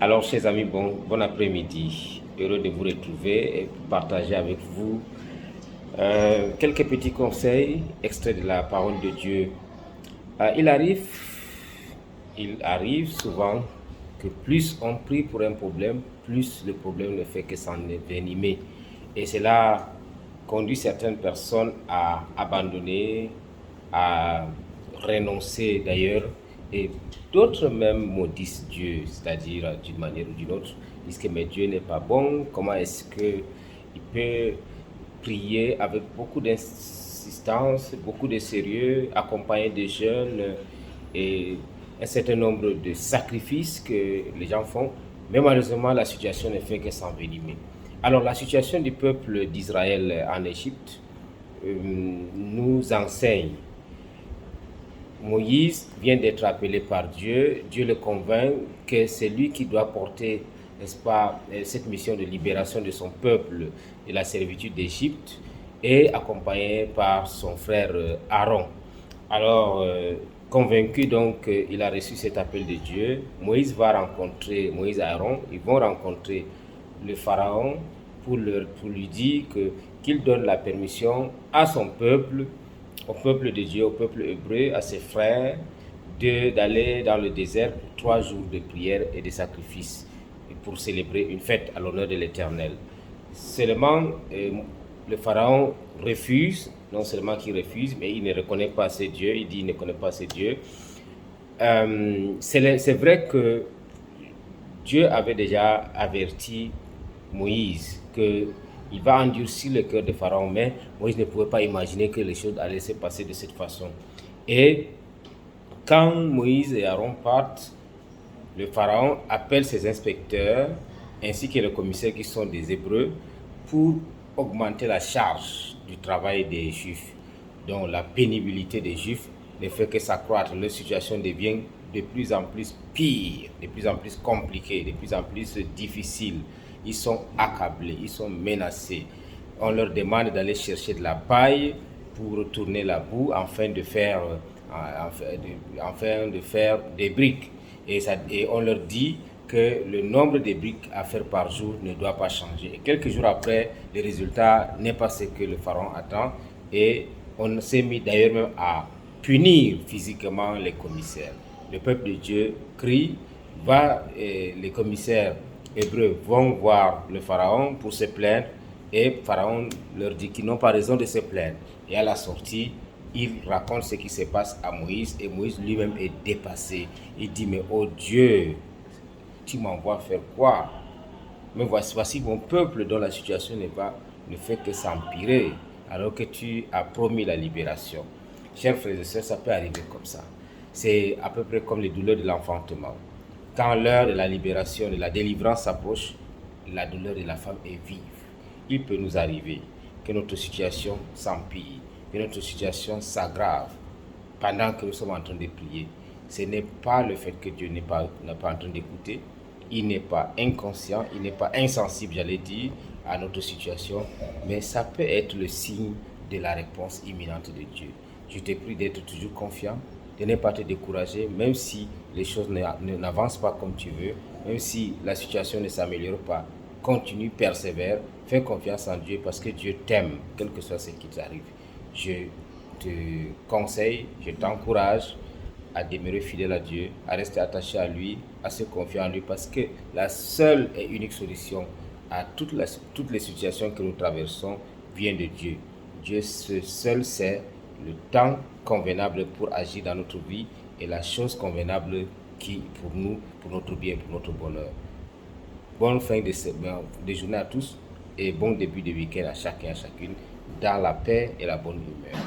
Alors, chers amis, bon après-midi. Heureux de vous retrouver et partager avec vous quelques petits conseils extraits de la parole de Dieu. Il arrive souvent que plus on prie pour un problème, plus le problème ne fait que s'envenimer. Et cela conduit certaines personnes à abandonner, à renoncer d'ailleurs, et d'autres même maudissent Dieu, c'est-à-dire d'une manière ou d'une autre, disent que mais Dieu n'est pas bon, comment est-ce qu'il peut prier avec beaucoup d'insistance, beaucoup de sérieux, accompagner des jeunes et un certain nombre de sacrifices que les gens font, mais malheureusement la situation ne fait que s'envenimer. Alors la situation du peuple d'Israël en Égypte nous enseigne. Moïse vient d'être appelé par Dieu. Dieu le convainc que c'est lui qui doit porter, n'est-ce pas, cette mission de libération de son peuple de la servitude d'Égypte, et accompagné par son frère Aaron. Alors, convaincu donc, il a reçu cet appel de Dieu. Moïse et Aaron, ils vont rencontrer le Pharaon pour lui dire qu'il donne la permission à son peuple, au peuple de Dieu, au peuple hébreu, à ses frères, d'aller dans le désert pour 3 jours de prière et de sacrifice pour célébrer une fête à l'honneur de l'Éternel. Seulement, le Pharaon refuse, non seulement qu'il refuse, mais il ne reconnaît pas ces dieux, il dit qu'il ne connaît pas ces dieux. C'est vrai que Dieu avait déjà averti Moïse qu'il va endurcir le cœur de Pharaon, mais Moïse ne pouvait pas imaginer que les choses allaient se passer de cette façon. Et quand Moïse et Aaron partent, le Pharaon appelle ses inspecteurs ainsi que les commissaires qui sont des Hébreux pour augmenter la charge du travail des Juifs. Donc la pénibilité des Juifs ne fait que s'accroître, leur situation devient de plus en plus pire, de plus en plus compliquée, de plus en plus difficile. Ils sont accablés, ils sont menacés. On leur demande d'aller chercher de la paille pour retourner la boue afin de faire des briques. Et on leur dit que le nombre de briques à faire par jour ne doit pas changer. Et quelques jours après, le résultat n'est pas ce que le Pharaon attend. Et on s'est mis d'ailleurs même à punir physiquement les commissaires. Le peuple de Dieu crie, les commissaires hébreux vont voir le Pharaon pour se plaindre, et Pharaon leur dit qu'ils n'ont pas raison de se plaindre. Et à la sortie, il raconte ce qui se passe à Moïse, et Moïse lui-même est dépassé. Il dit, mais oh Dieu, tu m'envoies faire quoi? Mais voici mon peuple dont la situation ne fait que s'empirer, alors que tu as promis la libération. Chers frères et sœurs, ça peut arriver comme ça. C'est à peu près comme les douleurs de l'enfantement. Quand l'heure de la libération, de la délivrance s'approche, la douleur de la femme est vive. Il peut nous arriver que notre situation s'empire, que notre situation s'aggrave pendant que nous sommes en train de prier. Ce n'est pas le fait que Dieu n'est pas en train d'écouter. Il n'est pas inconscient, il n'est pas insensible, j'allais dire, à notre situation, mais ça peut être le signe de la réponse imminente de Dieu. Je te prie d'être toujours confiant, de ne pas te décourager, même si les choses n'avancent pas comme tu veux, même si la situation ne s'améliore pas. Continue, persévère, fais confiance en Dieu parce que Dieu t'aime, quel que soit ce qui t'arrive. Je te conseille, je t'encourage à demeurer fidèle à Dieu, à rester attaché à lui, à se confier en lui, parce que la seule et unique solution à toutes les situations que nous traversons vient de Dieu. Dieu seul sait le temps convenable pour agir dans notre vie et la chose convenable qui, pour nous, pour notre bien, pour notre bonheur. Bonne fin de journée à tous et bon début de week-end à chacun et à chacune, dans la paix et la bonne humeur.